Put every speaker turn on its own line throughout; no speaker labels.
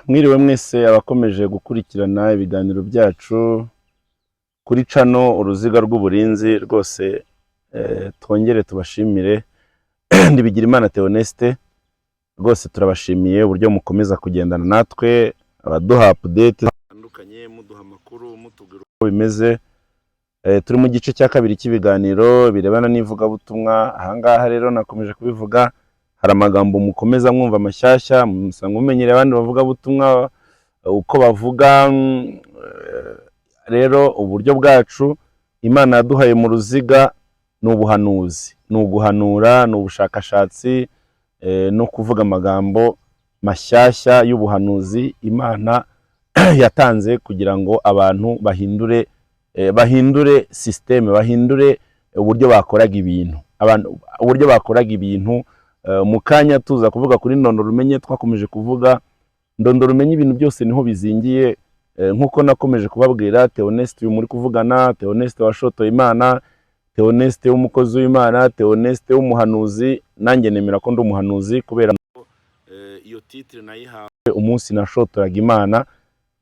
Mwiriwe mwese abakomeje gukurikirana ibiganiro byacu kuri cano uruziga rw'uburinzi rwose, twongere tubashimire. Ndibigirimana Theoneste rwose turabashimiye uburyo mukomeza kugendana natwe, abaduha update zitandukanye, muduha amakuru, mutubwira uko bimeze. Turi mu gice cya kabiri cy'ibiganiro birebana n'ivugabutumwa. Ahangaha rero nakomeje kubivuga, hari amagambo mukomeza mwumva amashyashya, musanga mumenyereye abandi bavuga butumwa uko bavuga. Rero uburyo bwacu Imana yaduhaye mu ruziga ni ubuhanuzi, ni uguhanura, ni ubushakashatsi, no kuvuga amagambo mashyashya y'ubuhanuzi Imana yatanze kugira ngo abantu bahindure systeme, bahindure uburyo bakoraga ibintu. Uburyo bakoraga ibintu mu kanya tuza kuvuga kuri ndondoro umenye. Twakomeje kuvuga ndondoro umenye, ibintu byose niho bizingiye. Nkuko nakomeje kubabwira, Theoneste muri kuvugana, Theoneste washotoye Imana, Theoneste w'umukozi w'Imana, Theoneste w'umuhanuzi. Nanjye nemera ko ndi umuhanuzi kubera iyo titre nayihawe umunsi nashotoraga Imana.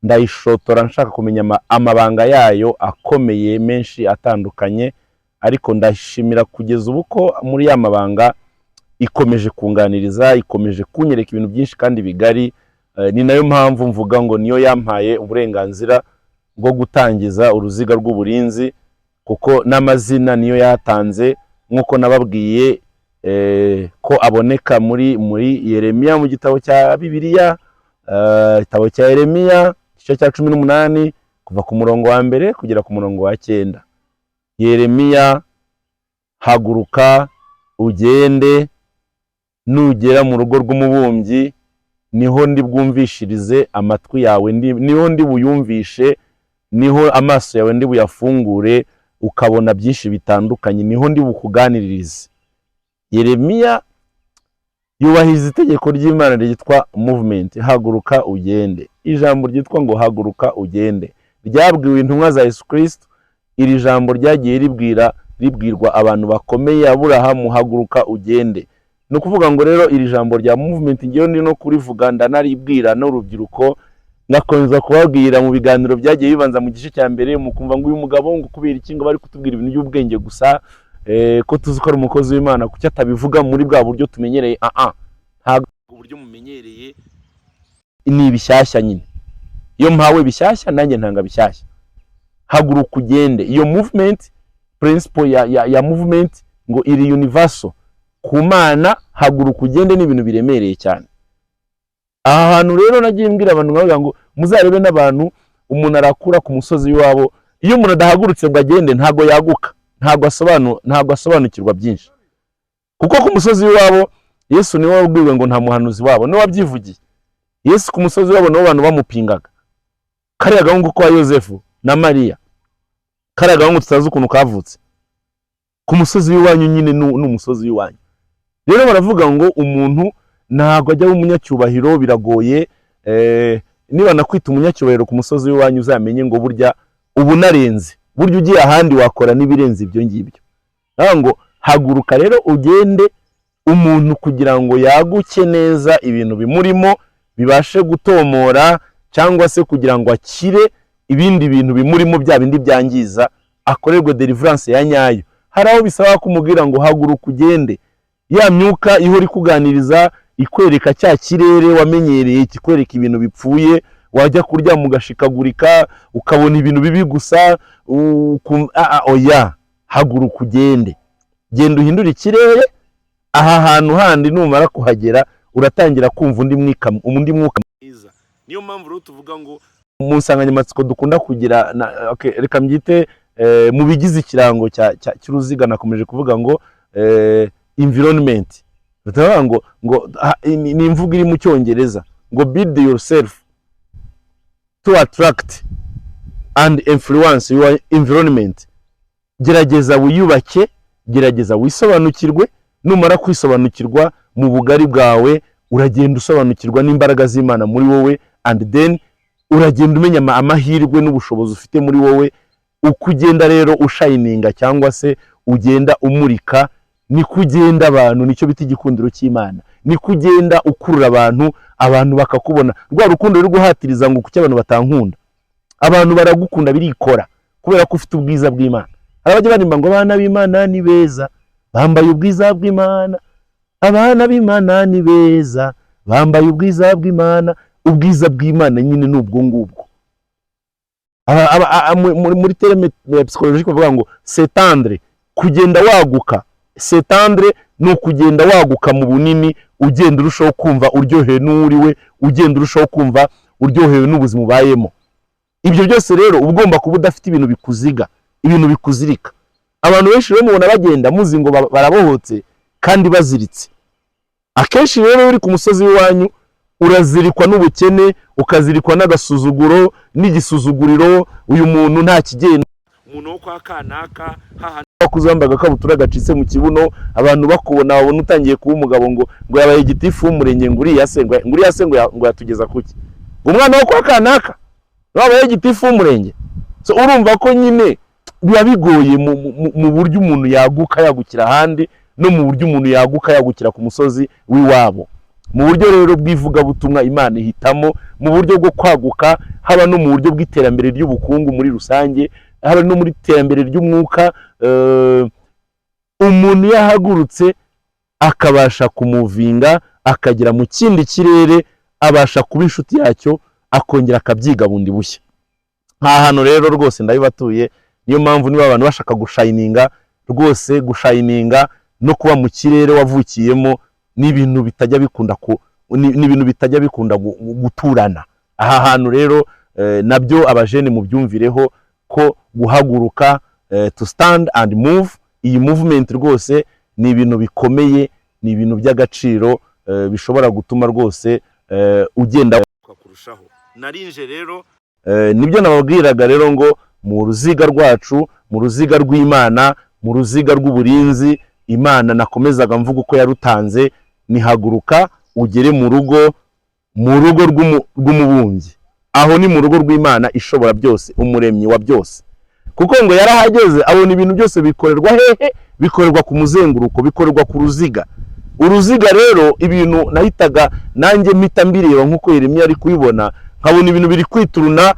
Ndayishotora nshaka kumenya amabanga yayo akomeye menshi atandukanye, ariko ndashimira kugeza ubu ko muri ya mabanga ikomeje kunganiriza, ikomeje kunyereka ibintu byinshi kandi bigari. Ni nayo mpamvu mvuga ngo niyo yampaye uburenganzira bwo gutangiza uruziga rw'uburinzi, kuko n'amazina niyo yatanze. Nkuko nababwiye ko aboneka muri Yeremiya, mu gitabo cya Bibiliya, igitabo cya Yeremiya igice cya 18 kuva ku murongo wa mbere kugera ku murongo wa 9. Yeremiya, haguruka ugende, nugera mu rugo rw'umubumbyi niho ndi bwumvishirize amatwi yawe, niho ndi buyumvishe, niho amaso yawe ndi buyafungure ukabona byinshi bitandukanye, niho ndi bukuganiririze. Yeremiya yubahiza itegeko ry'Imana ryitwa movement, haguruka ugende. Ijambo ryitwa ngo haguruka ugende ryabwiwe intumwa za Yesu Kristo. Iri jambo ryagiye ribwirwa abantu bakomeye. Aburahamu, haguruka ugende. No kuvuga ngo rero iri jambo rya movement ngiyo ndi no kurivuga, ndanaribwira n'urubyiruko, ngakomeza kubabwira mu biganiro byagiye bibanza mu gice cya mbere. Mukumva ngo uyu mugabo ngo kubera iki ngo bari kutubwira ibintu by'ubwenge gusa, ko tuzi ko ari umukozi w'Imana, kuki atabivuga muri bwa buryo tumenyereye? Ntabwo uburyo mumenyereye, ni bishyashya nyine. Iyo mpawe bishyashya nanjye ntanga bishyashya. Haguruka ugende, iyo movement, principle ya movement ngo iri universal ku Mana. Haguruka ugende ni ibintu biremereye cyane. Aha hantu rero nagiye mbwira abantu ngavuga ngo muzarebe n'abantu, umuntu arakura ku musozi w'iwabo, iyo umuntu adahagurutse ngo agende ntago yaguka, ntago asobanukirwa byinshi. Kuko ku musozi w'iwabo Yesu niwe wabwiwe ngo nta muhanuzi wabo, niwe wabyivugiye. Yesu ku musozi wabo nibo abantu bamupingaga. Kariya gahungu kwa Yosefu na Mariya, kariya gahungu tutazi ukuntu kavutse, ku musozi w'iwanyu nyine n'umusozi w'iwanyu. Rero baravuga ngo umuntu ntago ajya umunyacyubahiro, biragoye. Niba nakwita umunyacyubahiro ku musozi w'iwanyu, uzamenye ngo burya ubu narenze, burya ugiye ahandi wakora n'ibirenze ibyo ngibyo. Ngo haguruka rero ugende, umuntu kugira ngo yaguke neza ibintu bimurimo bibashe gutomora, cyangwa se kugira ngo akire ibindi bintu bimurimo, bya bindi byangiza, akorerwe deliverance ya nyayo. Hari aho bisaba kumubwira ngo haguruka ugende. Ya myuka ihora ikuganiriza, ikwereka cya kirere wamenyereye, kikwereka ibintu bipfuye, wajya kurya mugashikagurika ukabona ibintu bibi gusa. Oya, haguruka ugende, genda uhindura ikirere. Aha hantu handi numara kuhagera uratangira kumva undi mwuka mwiza. Niyo mpamvu rero tuvuga ngo mu nsanganyamatsiko dukunda kugira, reka mbyite mu bigize ikirango cy'uruziga, nakomeje kuvuga ngo environment. Bitavuga ngo ni imvugo iri mu Cyongereza ngo build yourself to attract and influence your environment. Gerageza wiyubake, gerageza wisobanukirwe. Numara kwisobanukirwa mu bugari bwawe, uragenda usobanukirwa n'imbaraga z'Imana muri wowe, and then uragenda umenya amahirwe n'ubushobozi ufite muri wowe. Ukugenda rero ushininga, cyangwa se ugenda umurika, ni kugenda abantu, nicyo bita igikundiro cy'Imana, ni kugenda ukurura abantu bakakubona. Rwa rukundo ruri guhatiriza ngo kuki abantu batankunda, abantu baragukunda birikora kubera ko ufite ubwiza bw'Imana. Abajya barimba ngo abana b'Imana ni beza bambaye ubwiza bw'Imana, abana b'Imana ni beza bambaye ubwiza bw'Imana. Ubwiza bw'Imana nyine n'ubwo ngubwo. Muri terme psychologique bavuga ngo s'étendre, kugenda waguka. S'étendre no kugenda waguka mu bunini, ugenda urushaho kumva uryohewe n'uriwe, ugenda urushaho kumva uryohewe n'ubuzima ubayemo. Ibyo byose rero ugomba kuba udafite ibintu bikuziga, ibintu bikuzirika. Abantu benshi rero mubona bagenda muzi ngo barabohotse kandi baziritse. Akenshi rero uri ku musozi w'iwanyu urazirikwa n'ubukene, ukazirikwa n'agasuzuguro n'igisuzuguriro. Uyu muntu nta kigenda, umuntu wo kwa kanaka haha kuzambaga kabutura gacitse mu kibuno, abantu bakubona babona utangiye kuba umugabo ngo yabaye igitifu w'umurenge, nguri yase ngo yatugeza kuki, umwana wo kwa kanaka yabaye igitifu w'umurenge. So urumva ko nyine biba bigoye mu buryo umuntu yaguka yagukira ahandi, no mu buryo umuntu yaguka yagukira ku musozi w'iwabo. Mu buryo rero bw'ivuga butumwa Imana ihitamo, mu buryo bwo kwaguka, haba no mu buryo bw'iterambere ry'ubukungu muri rusange, haba no muri terambere ry'umwuka. Umuntu yahagurutse akabasha kumuvinga akagera mu kindi kirere, abasha kuba inshuti yacyo, akongera akabyiga bundi bushya. Hano rero rwose ndabibatuye. Niyo mpamvu niba abantu bashaka gushayininga, rwose gushayininga no kuba mu kirere wavukiyemo ni ibintu bitajya bikunda guturana. Aha hantu rero nabyo abajene mu byumvireho ko guhaguruka, to stand and move, iyi movement rwose ni ibintu bikomeye, ni ibintu by'agaciro, bishobora gutuma rwose ugenda kurushaho. Narinje rero nibyo nababwiraga rero ngo mu ruziga rwacu, mu ruziga rw'Imana, mu ruziga rw'uburinzi Imana nakomezaga mvuga uko yarutanze, nihaguruka ugere mu rugo rw'umubumbyi. Aho ni mu rugo rw'Imana ishobora byose, umuremyi wa byose. Kuko ngo yarahageze abona ibintu byose bikorerwa hehe, bikorerwa ku muzenguruko, bikorerwa ku ruziga. Uruziga rero ibintu nahitaga nanjye mpita mbireba nkuko Yeremiya ari kubibona, nkabona ibintu biri kwituruna,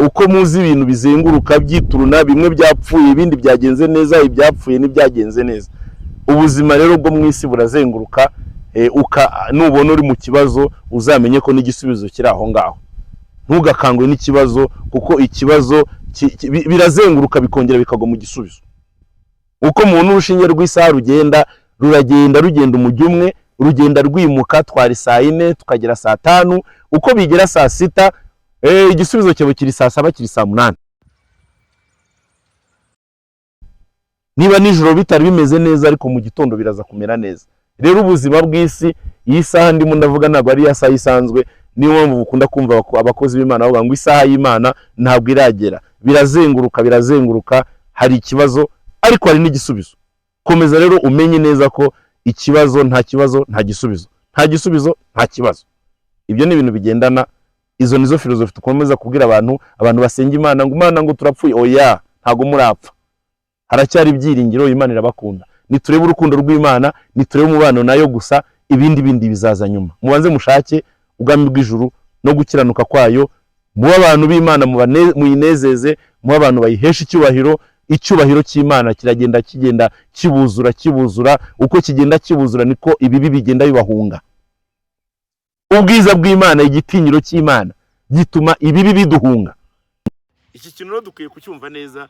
uko muzi ibintu bizenguruka byituruna, bimwe byapfuye ibindi byagenze neza, ibyapfuye n'ibyagenze neza. Ubuzima rero bwo mu isi burazenguruka, nubona uri mu kibazo uzamenye ko n'igisubizo kiri aho ngaho. Ntugakangwe n'ikibazo, kuko ikibazo birazenguruka bikongera bikagwa mu gisubizo. Uko umuntu urushinge rw'isaha rugenda umujyi umwe, urugenda rwimuka, twari saa 4 tukagera saa 5, uko bigera saa 6 igisubizo cyabo kiri saa 7 kiri saa 8. Niba nijoro bitari bimeze neza, ariko mu gitondo biraza kumera neza. Rero ubuzima bw'isi, iyi saha ndimo ndavuga ntabwo ari ya saha isanzwe. Niyo mpamvu bukunda kumva abakozi b'Imana bavuga ngo isaha y'Imana ntabwo iragera. Birazenguruka, hari ikibazo ariko hari n'igisubizo. Komeza rero umenye neza ko ikibazo nta kibazo nta gisubizo, nta gisubizo nta kibazo. Ibyo ni ibintu bigendana. Izo nizo filozofi tukomeza kubwira abantu basenga Imana ngo Imana ngo turapfuye. Oya, ntago murapfa, haracyari ibyiringiro. Imana irabakunda. Niturebe urukundo rw'Imana, niturebe umubano nayo gusa, ibindi bizaza nyuma. Mubanze mushake ubwami bw'ijuru no gukiranuka kwayo, mu abantu b'Imana muyinezeze, mu abantu bayihesha icyubahiro cy'Imana kigenda kibuzura. Uko kigenda kibuzura niko ibibi bigenda bibahunga. Ubwiza bw'Imana, igitinyiro cy'Imana gituma ibibi biduhunga. Iki kintu rero dukwiye kucyumva neza.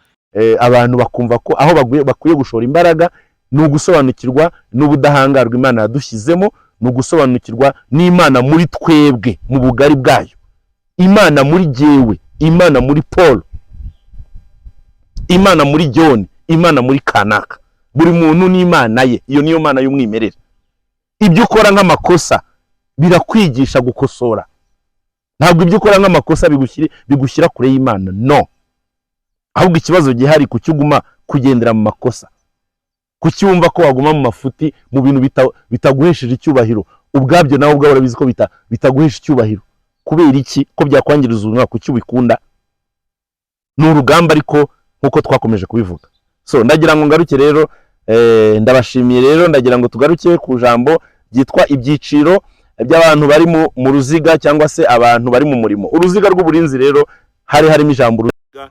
Abantu bakumva ko aho bakwiye gushora imbaraga ni ugusobanukirwa n'ubudahangarwa Imana yadushyizemo, ni ugusobanukirwa n'Imana muri twebwe mu bugari bwayo, Imana muri jyewe, Imana muri Paul, Imana muri John, Imana muri kanaka. Buri muntu n'Imana ye. Iyo niyo Mana y'umwimerere. Ibyo ukora nk'amakosa birakwigisha gukosora. Ntabwo ibyo ukora nk'amakosa bigushyira kure y'Imana, no. Ahubwo ikibazo gihari kucyuguma kugendera mu makosa, kucyumva ko waguma mu mafuti, mu bintu bitaguhesheje icyubahiro. Ubwabyo nawe ubwo urabizi ko bitaguhesha icyubahiro. Kubera iki? Ko byakwangiriza ubuzima kuki ubikunda. Ni urugamba ariko nkuko twakomeje kubivuga. So ndagira ngo ngaruke rero Ndabashimiye rero, ndagira ngo tugaruke ku jambo ryitwa ibyiciro by'abantu bari mu ruziga cyangwa se abantu bari mu murimo. Uruziga rw'uburinzi rero harimo ijambo uruziga,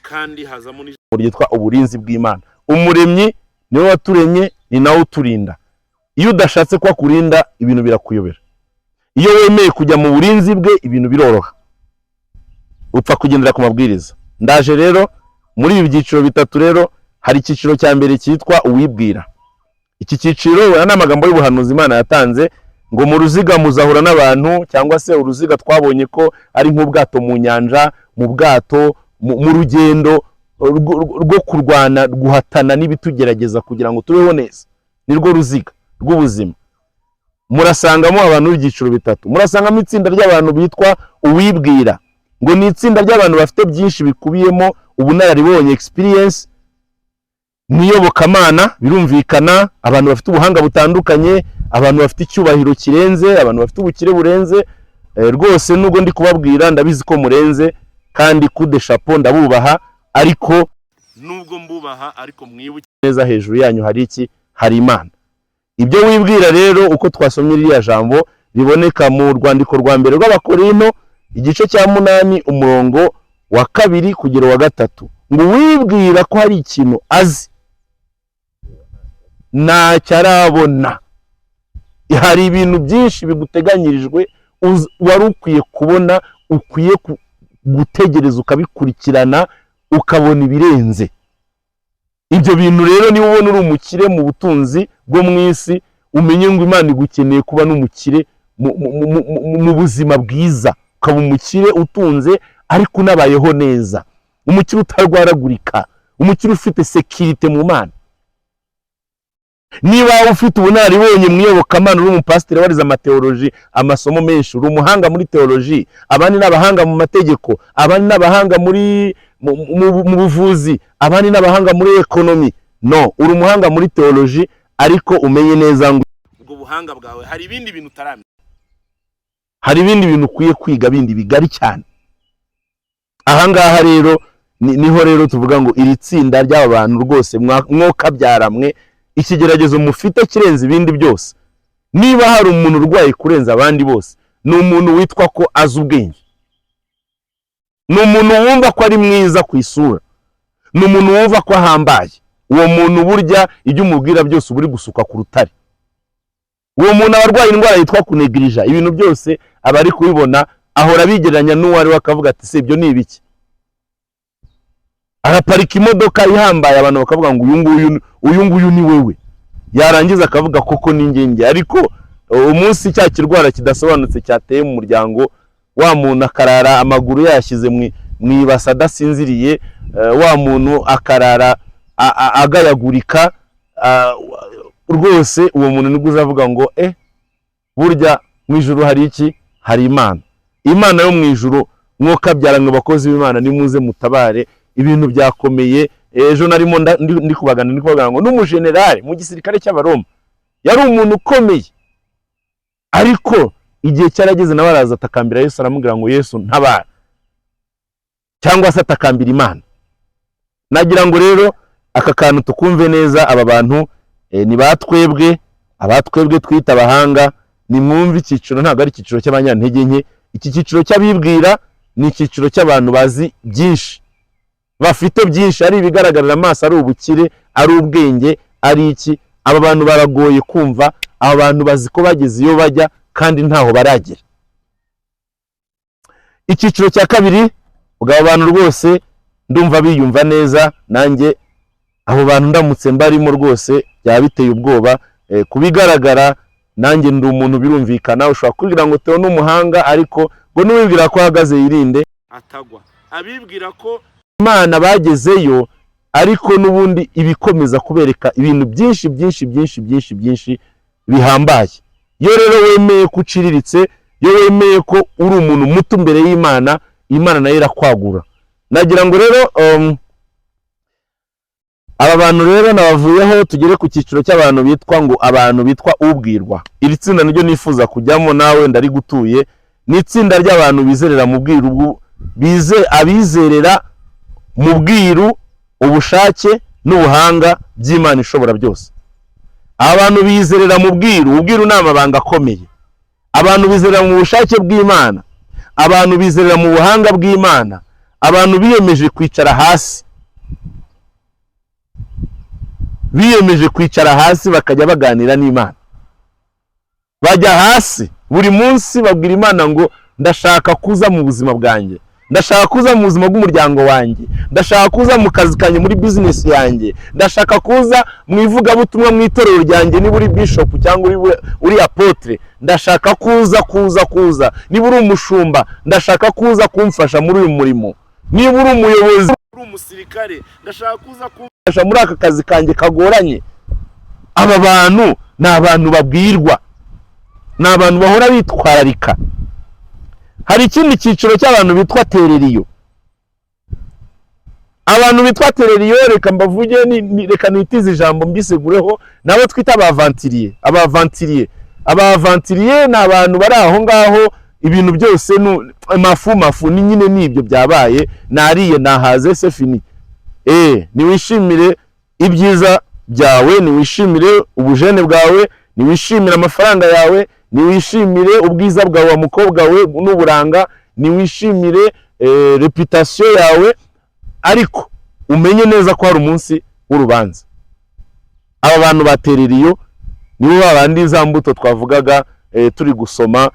kandi hazamo n'ijambo ryitwa uburinzi bw'Imana. Umuremyi niwe waturemye, ni nawe uturinda. Iyo udashatse kwa kurinda, ibintu birakuyobera. Iyo wemeye kujya mu burinzi bwe, ibintu biroroha, upfa kugendera ku mabwiriza. Ndaje rero muri ibi byiciro bitatu rero, hari icyiciro cya mbere cyitwa uwibwira. Iki cyiciro n'amagambo y'ubuhanuzi Imana yatanze ngo mu ruziga muzahura n'abantu, cyangwa se uruziga twabonye ko ari nk'ubwato mu nyanja, mu bwato, mu rugendo rwo kurwana, guhatana n'ibitugerageza kugira ngo tubeho neza. Nirwo ruziga rw'ubuzima. Murasangamo abantu b'ibyiciro bitatu. Murasangamo itsinda ry'abantu bitwa uwibwira, ngo ni itsinda ry'abantu bafite byinshi bikubiyemo ubunararibonye, experience, niyobokamana, birumvikana, abantu bafite ubuhanga butandukanye, abantu bafite icyubahiro kirenze, abantu bafite ubukire burenze. Rwose nubwo ndi kubabwira ndabizi ko murenze, kandi kude chapeau ndabubaha, ariko nubwo mbubaha, ariko mwibuke neza hejuru yanyu hari iki? Hari Imana. Ibyo wibwira rero, uko twasomye ririya jambo riboneka mu rwandiko rwa mbere rw'Abakorinto, igice cya 8 umurongo wa 2 kugera wa 3, ngo wibwira ko hari ikintu azi ntacyo arabona. Hari ibintu byinshi biguteganyirijwe wari ukwiye kubona, ukwiye gutegereza ukabikurikirana ukabona ibirenze. Ibyo bintu rero niba ubona uri umukire mu butunzi bwo mu isi, umenye ngo Imana igukeneye kuba n'umukire mu buzima bwiza, ukaba umukire utunze ariko unabayeho neza, umukire utarwaragurika, umukire ufite sekirite mu Mana. Niba ufite ubunararibonye mu iyobokamana, uri umupasiteri warize amateoloji, amasomo menshi, uri umuhanga muri teoloji, abandi n'abahanga mu mategeko, abandi n'abahanga mu buvuzi, abandi n'abahanga muri ekonomi, no, uri umuhanga muri teoloji, ariko umenye neza ngo ubwo buhanga bwawe hari ibindi bintu utaramenya, hari ibindi bintu ukwiye kwiga bindi bigari cyane. Ahangaha rero niho rero tuvuga ngo iri tsinda ry'aba bantu rwose mwokabyaramwe, ikigeragezo mufite kirenze ibindi byose. Niba hari umuntu urwaye kurenza abandi bose, ni umuntu witwa ko azi ubwenge, ni umuntu wumva ko ari mwiza ku isura, ni umuntu wumva ko ahambaye. Uwo muntu burya ibyo umubwira byose uri gusuka ku rutare. Uwo muntu abarwaye indwara yitwa kunegirija, ibintu byose aba ari kubibona, ahora bigeranya n'uwari wakavuga ati se ibyo ni ibiki. Araparika imodoka ihambaye, abantu bakavuga ngo uyu nguyu ni wewe, yarangiza akavuga koko ni ngenge. Ariko umunsi cya kirwara kidasobanutse cyateye mu muryango, wa muntu akarara amaguru yashyize mu ibasa adasinziriye, wa muntu akarara agayagurika, rwose uwo muntu nibwo uzavuga ngo burya mu ijuru hari iki? Hari Imana. Imana yo mu ijuru mwokabyaranywe bakozi b'Imana, nimuze mutabare, ibintu byakomeye. Ejo narimo ndi kubagana ngo n'umujenerali mu gisirikare cy'Abaroma, yari umuntu ukomeye, ariko igihe cyarageze nawe araza atakambira Yesu, aramubwira ngo Yesu ntabara, cyangwa se atakambira Imana. Nagira ngo rero aka kantu tukumve neza, aba bantu ni batwebwe, abatwebwe twita abahanga. Ni mwumva icyiciro ntabwo ari icyiciro cy'abanyantege nke. Iki cyiciro cy'abibwira ni icyiciro cy'abantu bazi byinshi, bafite byinshi, ari ibigaragarira amaso, ari ubukire, ari ubwenge, ari iki. Aba bantu baragoye kumva, aba bantu bazi ko bageze iyo bajya kandi ntaho baragera. Icyiciro cya kabiri, ubwo aba bantu rwose ndumva biyumva neza, nanjye abo bantu ndamutse mbarimo rwose byaba biteye ubwoba. Kubigaragara nanjye ndi umuntu, birumvikana. Ushobora kugira ngo Theo n'umuhanga, ariko ngo n'uwibwira ko ahagaze yirinde atagwa. Abibwira ko Imana bagezeyo, ariko n'ubundi ibikomeza kubereka ibintu byinshi byinshi byinshi byinshi byinshi bihambaye. Iyo rero wemeye kuciriritse, iyo wemeye ko uri umuntu muto imbere y'Imana, Imana nayo irakwagura. Nagira ngo rero aba bantu rero nabavuyeho, tugere ku cyiciro cy'abantu bitwa ngo abantu bitwa ubwirwa. Iri tsinda niryo nifuza kujyamo, nawe ndari gutuye. Ni itsinda ry'abantu bizerera mu bwiru, abizerera mu bwiru, ubushake n'ubuhanga by'Imana ishobora byose. Abantu bizerera mu bwiru, ubwiru n'amabanga akomeye. Abantu bizerera mu bushake bw'Imana, abantu bizerera mu buhanga bw'Imana, abantu biyemeje kwicara hasi, biyemeje kwicara hasi bakajya baganira n'Imana. Bajya hasi buri munsi babwira Imana ngo ndashaka kuza mu buzima bwanjye, ndashaka kuza mu buzima bw'umuryango wanjye, ndashaka kuza mu kazi kanye muri business yanjye, ndashaka kuza mu ivugabutumwa mu itorero ryanjye, niba uri bishop cyangwa uri apotre, ndashaka kuza niba uri umushumba, ndashaka kuza kumfasha muri uyu murimo, niba uri umuyobozi, uri umusirikare, ndashaka kuza kumfasha muri aka kazi kanjye kagoranye. Aba bantu ni abantu babwirwa, ni abantu bahora bitwararika. Hari ikindi cyiciro cy'abantu bitwa tereriyo. Abantu bitwa tereriyo, reka mbavuge, reka nitize ijambo mbisegureho, nabo twita abavantiriye. Abavantiriye ni abantu bari aho ngaho, ibintu byose mafu ni nyine nibyo byabaye, nariye nahaze se fini. Niwishimire ibyiza byawe, niwishimire ubujene bwawe, niwishimire amafaranga yawe, niwishimire ubwiza bwawe wa mukobwa we n'uburanga, niwishimire reputation yawe, ariko umenye neza ko hari umunsi w'urubanza. Aba bantu batereriyo nibo babandi za mbuto twavugaga turi gusoma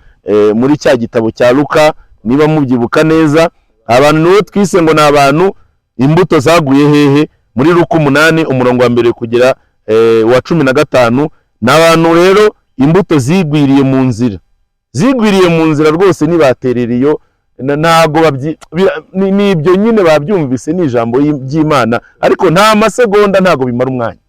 muri cya gitabo cya Luka, niba mubyibuka neza. Abantu nibo twise ngo ni abantu imbuto zaguye hehe, muri Luka 8 umurongo wa mbere kugera wa 15. N'abantu rero imbuto zigwiriye mu nzira rwose nibatereriyo, ntago nibyo nyine babyumvise ni ijambo ry'Imana, ariko nta masegonda ntago bimara umwanya.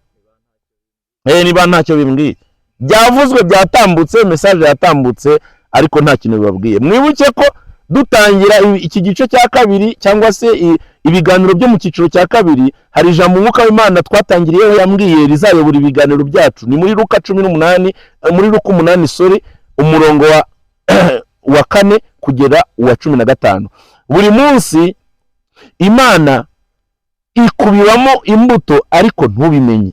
Niba ntacyo bimbwiye, byavuzwe byatambutse, message yatambutse, ariko nta kintu bibabwiye. Mwibuke ko dutangira iki gice cya kabiri cyangwa se ibiganiro byo mu cyiciro cya kabiri, hari ijambo umwuka w'Imana twatangiriyeho yambwiye rizayobora ibiganiro byacu. Ni muri Luka 18, muri Luka 8 umurongo wa 4 kugera wa 15. Buri munsi Imana ikubibamo imbuto ariko ntubimenye.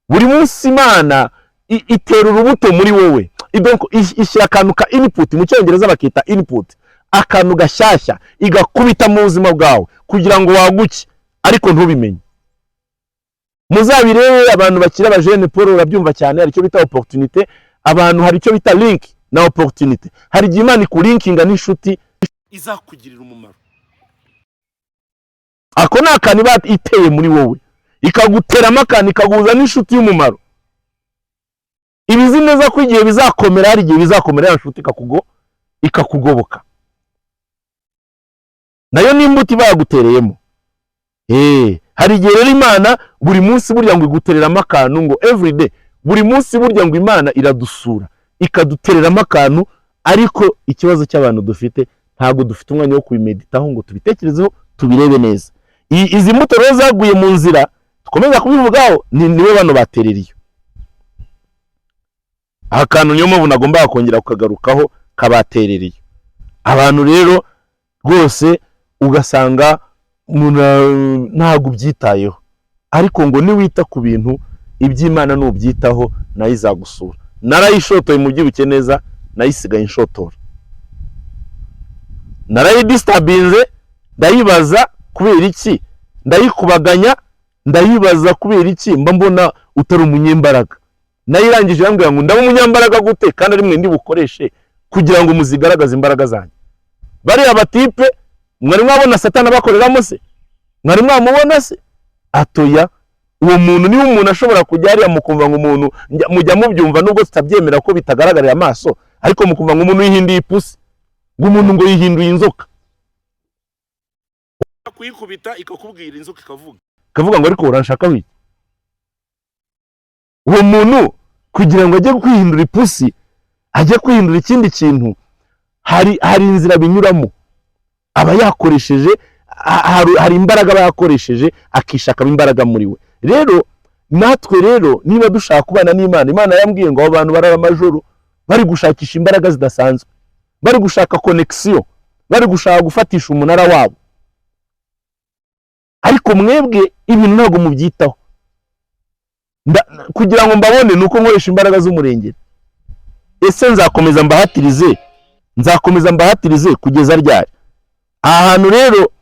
Buri munsi Imana itera urubuto muri wowe, ishyira akantu ka input, mu cyongereza bakita input, akantu gashyashya igakubita mu buzima bwawe kugira ngo waguke, ariko ntubimenye. Muzabirebe abantu bakira abajene Paul urabyumva cyane, hari cyo bita opportunité. Abantu hari cyo bita link na opportunité. Hari igihe Imana ikulinkinga n'inshuti izakugirira umumaro. Ako ni akantu iteye muri wowe, ikaguteramo akantu ikaguza n'inshuti y'umumaro. Ibizi neza ko igihe bizakomera, hari igihe bizakomera ya nshuti ikakugoboka. Nayo ni imbuto bagutereyemo. Hari igihe rero Imana buri munsi burya ngo igutereramo akantu, ngo everyday, buri munsi burya ngo Imana iradusura ikadutereramo akantu, ariko ikibazo cy'abantu dufite ntago dufite umwanya wo kubimeditaho ngo tubitekerezeho tubirebe neza. Izi mbuto rero zaguye mu nzira tukomeza kubivugaho, niwe bano batereriyo. Akantu niyo mpamvu nagomba kongera kukagarukaho kabatereriyo. Abantu rero rwose ugasanga ntago byitayeho, ariko ngo niwita ku bintu iby'Imana n'ubyitaho nayo izagusura. Narayishotoye mubyibuke neza, nayisigaye inshotora. Narayidistabinze, ndayibaza kubera iki, ndayikubaganya, ndayibaza kubera iki, mba mbona utari umunyembaraga. Nayirangije yambwira ngo ndaba umunyambaraga gute kandi ari mwe ndi bukoreshe kugira ngo muzigaragaze imbaraga zanyu. Bari abatipe mwari mwabona Satani bakoreramo se, mwari mwamubona se? Atoya, uwo muntu niwe umuntu ashobora kujya ari mukumva ngo umuntu mujya mubyumva nubwo tutabyemera ko bitagaragarira amaso, ariko mukumva ngo umuntu yihinduye ipusi, ngo umuntu ngo yihinduye inzoka. Kuyikubita ikakubwira inzoka ikavuga ngo ariko uranshaka wiki. Uwo muntu kugira ngo ajye kwihindura ipusi, ajye kwihindura ikindi kintu, hari inzira binyuramo. Aba yakoresheje, hari imbaraga bayakoresheje akishaka imbaraga muri we. Rero natwe rero niba dushaka kubana n'Imana, Imana yambwiye ngo abantu barara amajoro bari gushakisha imbaraga zidasanzwe, bari gushaka connection, bari gushaka gufatisha umunara wabo. Ariko mwebwe ibintu ntago mubyitaho. kugira ngo mbabone nuko nkoresha imbaraga z'umurengera. Ese nzakomeza mbahatirize kugeza ryari? Aha hantu rero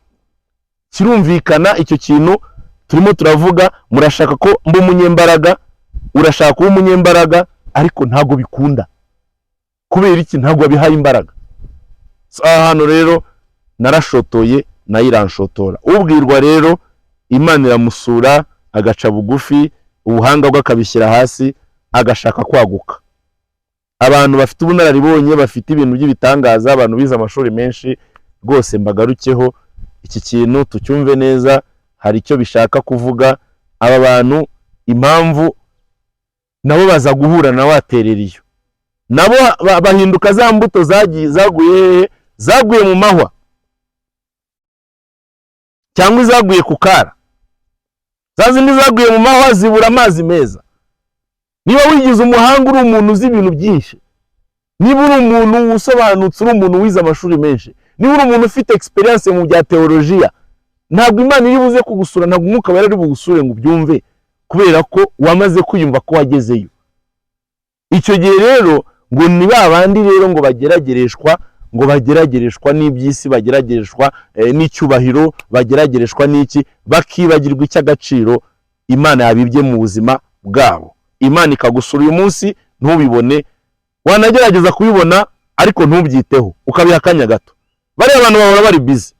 kirumvikana icyo kintu turimo turavuga. Murashaka ko mba umunyembaraga, urashaka kuba umunyembaraga, ariko ntago bikunda. Kubera iki? Ntago wabihaye imbaraga. Aha hantu rero narashotoye, nayiranshotora. Ubwirwa rero Imana iramusura, agaca bugufi, ubuhanga bwe akabishyira hasi, agashaka kwaguka. Abantu bafite ubunararibonye, bafite ibintu by'ibitangaza, abantu bize amashuri menshi, rwose mbagarukeho iki kintu tucyumve neza. Hari icyo bishaka kuvuga. Aba bantu impamvu nabo baza guhura na watereriyo, nabo bahinduka za mbuto zaguye mu mahwa, cyangwa zaguye ku kara. Zazindi zaguye mu mahwa zibura amazi meza. Niba wigize umuhanga, uri umuntu uzi ibintu byinshi, niba uri umuntu usobanutse, uri umuntu wize amashuri menshi, niba uri umuntu ufite experience mu bya teologiya, ntabwo Imana iri buze kugusura, ntabwo Umwuka Wera ari bugusure ngo ubyumve, kubera ko wamaze kwiyumva ko wagezeyo. Icyo gihe rero ngo ni babandi rero ngo bageragereshwa n'iby'isi, bageragereshwa n'icyubahiro, bageragereshwa n'iki, bakibagirwa icy'agaciro Imana yabibye mu buzima bwabo. Imana ikagusura uyu munsi ntubibone, wanagerageza kubibona ariko ntubyiteho, ukabiha akanya gato. Bariya abantu bahora bari busy.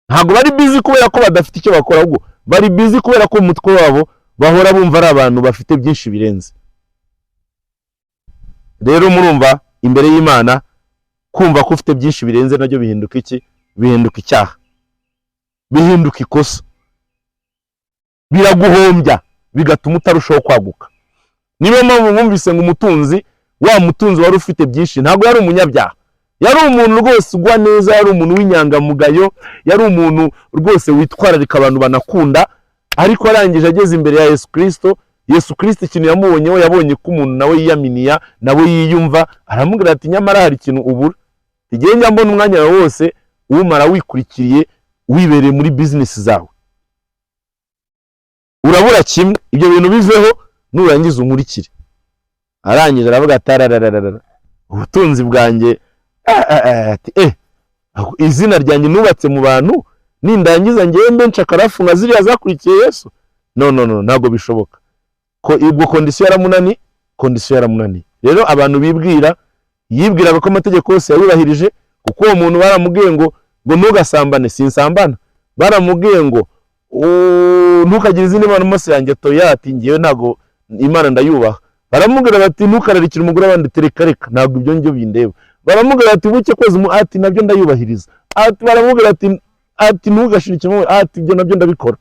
Ntabwo bari busy kubera ko badafite icyo bakora, ahubwo bari busy kubera ko umutwe wabo bahora bumva ari abantu bafite byinshi birenze. Rero murumva, imbere y'Imana kumva ko ufite byinshi birenze nabyo bihinduka iki? Bihinduka icyaha, bihinduka ikosa, biraguhombya, bigatuma utarushaho kwaguka. Niyo mpamvu mwumvise ngo umutunzi, wa mutunzi wari ufite byinshi, ntabwo yari umunyabyaha, yari umuntu rwose ugwa neza, yari umuntu w'inyangamugayo, yari umuntu rwose witwararika abantu banakunda. Ariko arangije ageze imbere ya Yesu Kristo, Yesu Kristo ikintu yamubonyeho, yabonye ko umuntu nawe yiyaminiya, nawe yiyumva, aramubwira ati nyamara hari ikintu ubura. Igihe njya mbona umwanya wawe wose uwumara wikurikiriye, wibereye muri business zawe, urabura kimwe, ibyo bintu biveho nurangiza unkurikire. Arangije aravuga atarararara, ubutunzi bwanjye izina ryanjye nubatse mu bantu, nindangiza ngewe mbe nshakarafu nka ziriya zakurikiye Yesu? No, ntabwo bishoboka. Ko ibwo kondisiyo yaramunaniye. Rero abantu yibwiraga ko amategeko yose yabubahirije, kuko uwo muntu baramubwiye ngo ntugasambane, sinsambana. Baramubwiye ngo ntukagire izindi mana mu maso yanjye, toya, ati ngewe ntabwo Imana ndayubaha. Baramubwira bati ntukararikire umugore w'abandi, tereka, ntabwo ibyo ngibyo bindeba. Baramubwira ati buke kwezi ati nabyo ndayubahiriza. Ati baramubwira ati ntugashirike, ati ibyo nabyo ndabikora.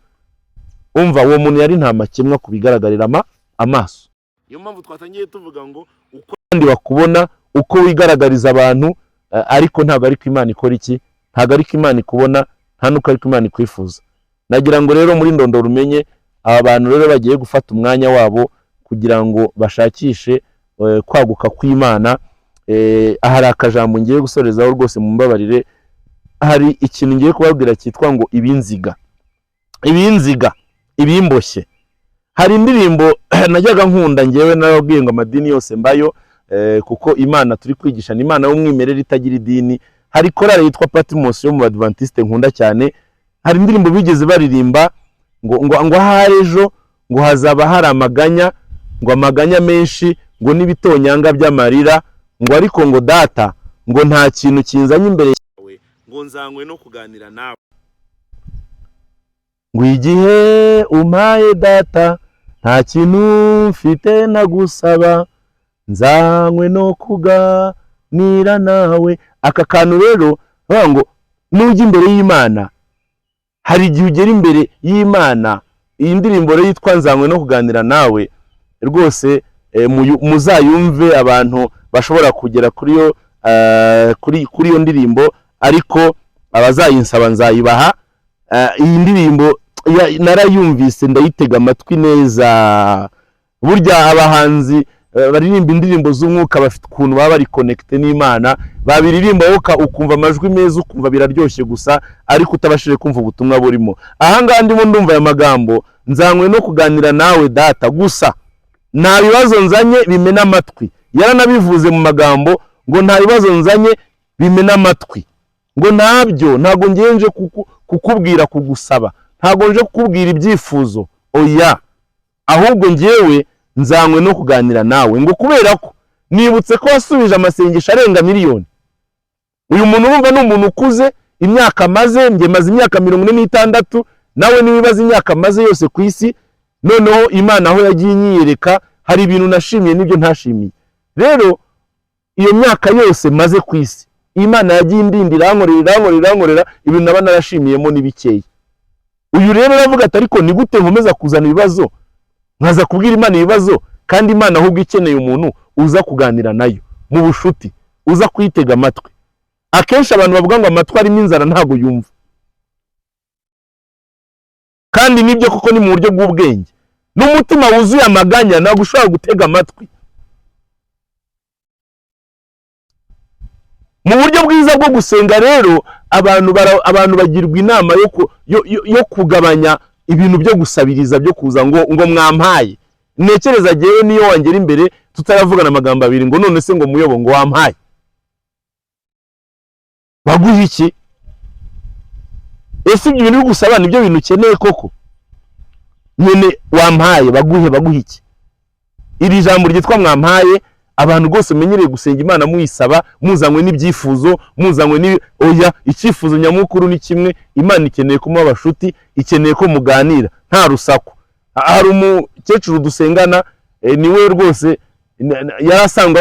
Umva, uwo muntu yari nta makemwa kubigaragarira amaso. Niyo mpamvu twatangiye tuvuga ngo uko abandi bakubona, uko wigaragariza abantu, ariko ntabwo ariko Imana ikora iki, ntabwo ariko Imana ikubona, nta nuko ariko Imana ikwifuza. Nagira ngo rero muri ndondoro umenye, aba bantu rero bagiye gufata umwanya wabo kugira ngo bashakishe kwaguka kw'Imana. Ahari akajambo ngiye gusorezaho rwose mu mbabarire. Hari ikintu ngiye kubabwira cyitwa ngo ibinziga, ibimboshye. Hari indirimbo najyaga nkunda ngewe, narabwiye ngo amadini yose mbayo, kuko Imana turi kwigisha ni Imana y'umwimerere itagira idini. Hari korale yitwa Patmos yo mu Adventiste nkunda cyane. Hari indirimbo bigeze baririmba ngo ahari ejo ngo hazaba hari amaganya, ngo amaganya menshi, ngo n'ibitonyanga by'amarira, ngo ariko ngo data, ngo nta kintu kinzanye imbere yawe, ngo nzanywe no kuganira nawe. Ngo igihe umpaye data, nta kintu mfite nagusaba, nzanywe no kuganira nawe. Aka kantu rero ngo nujya imbere y'Imana, hari igihe ugera imbere y'Imana. Iyi ndirimbo rero yitwa nzanywe no kuganira nawe, rwose muzayumve. Abantu bashobora kugera kuri iyo ndirimbo, ariko abazayinsaba nzayibaha. Iyi ndirimbo narayumvise, ndayitega amatwi neza. Burya abahanzi baririmba indirimbo z'umwuka bafite ukuntu baba bari connecte n'Imana, babiririmba ukumva amajwi meza, ukumva biraryoshye gusa ariko utabashije kumva ubutumwa burimo. Aha ngaha ndimo ndumva aya magambo, nzanywe no kuganira nawe data gusa nta bibazo nzanye bimena amatwi. Yaranabivuze mu magambo ngo nta bibazo nzanye bimena amatwi, ngo ntabyo, ntago ngenje kukubwira kugusaba, ntago nje kukubwira ibyifuzo, oya, ahubwo ngewe nzanywe no kuganira nawe, ngo kubera ko nibutse ko wasubije amasengesho arenga miliyoni. Uyu muntu urumva ni umuntu ukuze, imyaka maze, njye maze imyaka 46, nawe niwibaza imyaka maze yose ku isi. Noneho Imana aho yagiye inyiyereka hari ibintu nashimiye n'ibyo ntashimiye. Rero iyo myaka yose maze ku isi, Imana yagiye indindira nkorera ibintu naba narashimiyemo n'ibikeye. Uyu rero aravuga ati ariko ni gute nkomeza kuzana ibibazo, nkaza kubwira Imana ibibazo, kandi Imana ahubwo ikeneye umuntu uza kuganira nayo mu bushuti, uza kwitega amatwi. Akenshi abantu bavuga ngo amatwi arimo inzara ntago yumva, kandi nibyo koko ni mu buryo bw'ubwenge. N'umutima wuzuye amaganya ntago ushobora gutega amatwi. Mu buryo bwiza bwo gusenga rero abantu bagirwa inama yo kugabanya ibintu byo gusabiriza, byo kuza ngo mwampaye. Nekereza jewe niyo wangera imbere tutaravugana amagambo abiri ngo none se ngo muyobo ngo wampaye, baguha iki? Ese ibyo bintu gusaba nibyo bintu ukeneye koko? Nyene wampaye baguhe iki? Iri jambo ryitwa mwampaye, abantu rwose menyereye gusenga Imana muyisaba, muzanywe n'ibyifuzo, muzanywe ni oya, icyifuzo nyamukuru ni kimwe, Imana ikeneye ko muba bashuti, ikeneye ko muganira nta rusaku. Hari umukecuru dusengana, niwe rwose yarasanga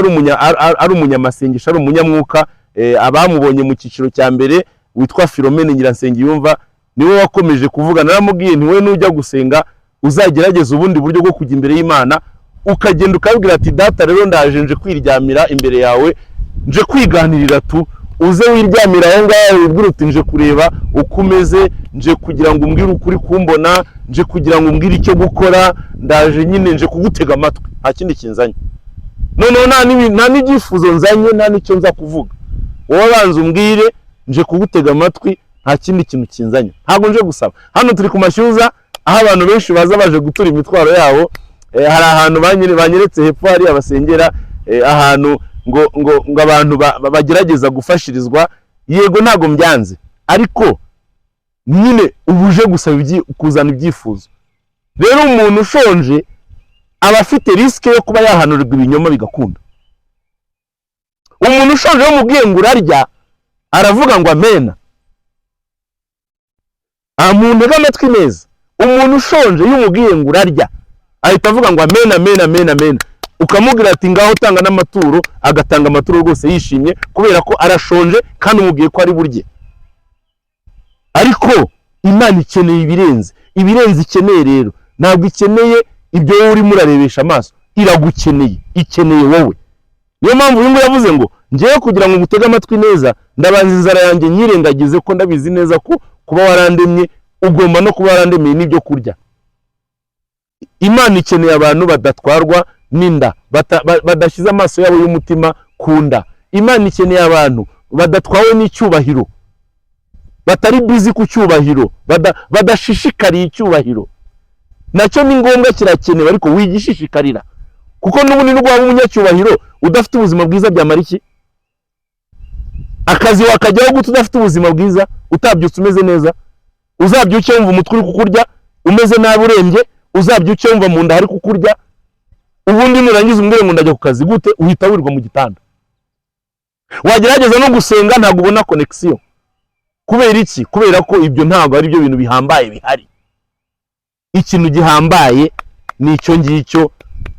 ari umunyamasengesho, ari umunyamwuka, abamubonye mu cyiciro cya mbere witwa Philomene Nyiransengiyumva, niwe wakomeje kuvuga. Naramubwiye nti we nujya gusenga uzagerageza ubundi buryo bwo kujya imbere y'Imana, ukagenda ukabwira ati data rero ndaje nje kwiryamira imbere yawe, nje kwiganirira tu, uze wiryamira aho ngaho ubwira uti nje kureba uko umeze, nje kugira ngo umbwire ukuri kumbona, nje kugira ngo umbwire icyo gukora, ndaje nyine nje kugutega amatwi, nta kindi kinzanye. Noneho nta n'ibyifuzo nzanye, nta n'icyo nza kuvuga. Wowe banza umbwire, nje kugutega amatwi, nta kindi kintu kinzanye, ntago nje gusaba. Hano turi ku Mashyuza, aho abantu benshi baza baje gutura imitwaro yabo. Hari ahantu banyeretse hepfo hari abasengera, ahantu ngo abantu bagerageza gufashirizwa. Yego ntago mbyanze, ariko nyine ubuje gusaba kuzana ibyifuzo. Rero umuntu ushonje aba afite risk yo kuba yahanurirwa ibinyoma bigakunda. Umuntu ushonje yo mubwiye ngo urarya, aravuga ngo amena. Amuntu gamatwi neza, umuntu ushonje yumubwiye ngo urarya, ahita avuga ngo amena. Ukamubwira ati ngaho tanga n'amaturo, agatanga amaturo rwose yishimye kubera ko arashonje kandi umubwiye ko ari burye. Ariko Imana ikeneye ibirenze ikeneye rero. Ntabwo ikeneye ibyo wowe uri murarebesha amaso, iragukeneye, ikeneye wowe. Niyo mpamvu uyu yavuze ngo ngiye kugira ngo ngutege amatwi neza, ndabanza inzara yanjye nyirengagize ko ndabizi neza ko kuba warandemye ugomba no kuba warandemeye n'ibyo kurya. Imana ikeneye abantu badatwarwa n'inda, badashyize amaso yabo y'umutima ku nda. Imana ikeneye abantu badatwawe n'icyubahiro, batari busy ku cyubahiro, badashishikariye icyubahiro. Nacyo ni ngombwa kirakenewe, ariko wigishishikarira, kuko n'ubundi nubwo waba umunyacyubahiro udafite ubuzima bwiza byamara iki? Akazi wakajyaho gute udafite ubuzima bwiza, utabyutse umeze neza? Uzabyuke wumva umutwe uri kukurya, umeze nabi urembye, uzabyuke wumva mu nda hari kukurya, ubundi nurangiza umbwire ngo ndajya ku kazi gute? Uhita wirirwa mu gitanda. Wagerageza no gusenga ntabwo ubona connection. Kubera iki? Kubera ko ibyo ntabwo ari byo bintu bihambaye bihari. Ikintu gihambaye ni icyo ngicyo,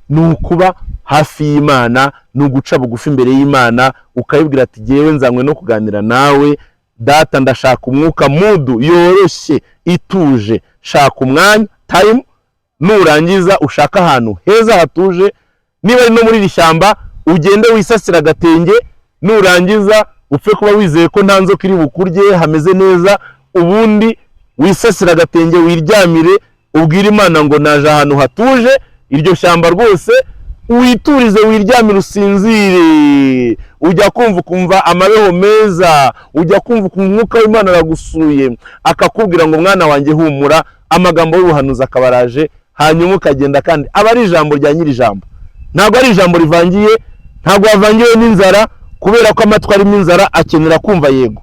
ni ukuba hafi y'Imana, ni uguca bugufi imbere y'Imana, ukayibwira ati jewe nzanywe no kuganira nawe data, ndashaka umwuka mudu yoroshye ituje, shaka umwanya time, nurangiza ushaka ahantu heza hatuje. Niba ari no muri iri shyamba ugende wisasira agatenge, nurangiza upfe kuba wizeye ko nta nzoka iri bukurye, hameze neza, ubundi wisasira agatenge wiryamire, ubwira Imana ngo naje ahantu hatuje, iryo shyamba rwose witurize wiryamire usinzire, ujya kumva amabeho meza, ujya kumva umwuka w'Imana aragusuye akakubwira ngo mwana wanjye humura, amagambo y'ubuhanuzi akabaraje, hanyuma ukagenda kandi aba ari ijambo rya nyiri ijambo, ntabwo ari ijambo rivangiye, ntabwo wavangiwe n'inzara, kubera ko amatwi arimo inzara akenera kumva yego,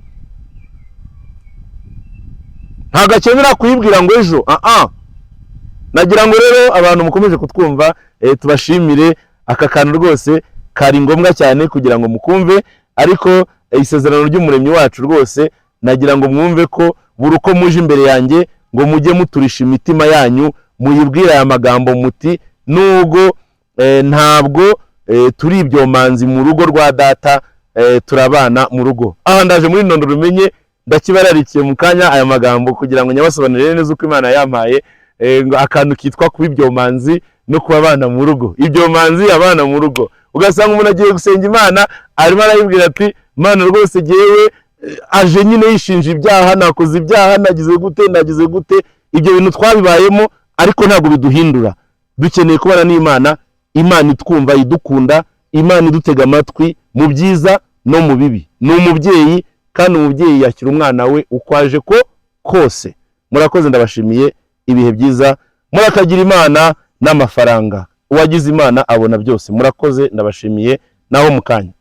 ntabwo akenera kuyibwira ngo ejo. Nagira ngo rero abantu mukomeje kutwumva tubashimire, aka kantu rwose kari ngombwa cyane kugira ngo mukumve, ariko isezerano ry'umuremyi wacu rwose nagira ngo mwumve ko buri uko muje imbere yanjye ngo mujye muturisha imitima yanyu, muyibwira aya magambo muti nubwo ntabwo turi ibyomanzi mu rugo rwa data, turabana mu rugo. Aha ndaje muri Nondo Rumenye ndakibararikiye mu kanya aya magambo kugira ngo nyabasobanurire neza uko Imana yampaye akantu kitwa kuba ibyomanzi no kuba abana mu rugo. Ibyomanzi abana mu rugo, ugasanga umuntu agiye gusenga Imana arimo arayibwira ati Imana rwose jewe aje nyine yishinja ibyaha, nakoze ibyaha, nagize gute. Ibyo bintu twabibayemo ariko ntabwo biduhindura. Dukeneye kubana n'Imana, Imana itwumva, idukunda, Imana idutega amatwi mu byiza no mu bibi. Ni umubyeyi kandi umubyeyi yakira umwana we uko aje kose. Murakoze, ndabashimiye, ibihe byiza, murakagira Imana n'amafaranga. Uwagize Imana abona byose. Murakoze, ndabashimiye, naho mu kanya.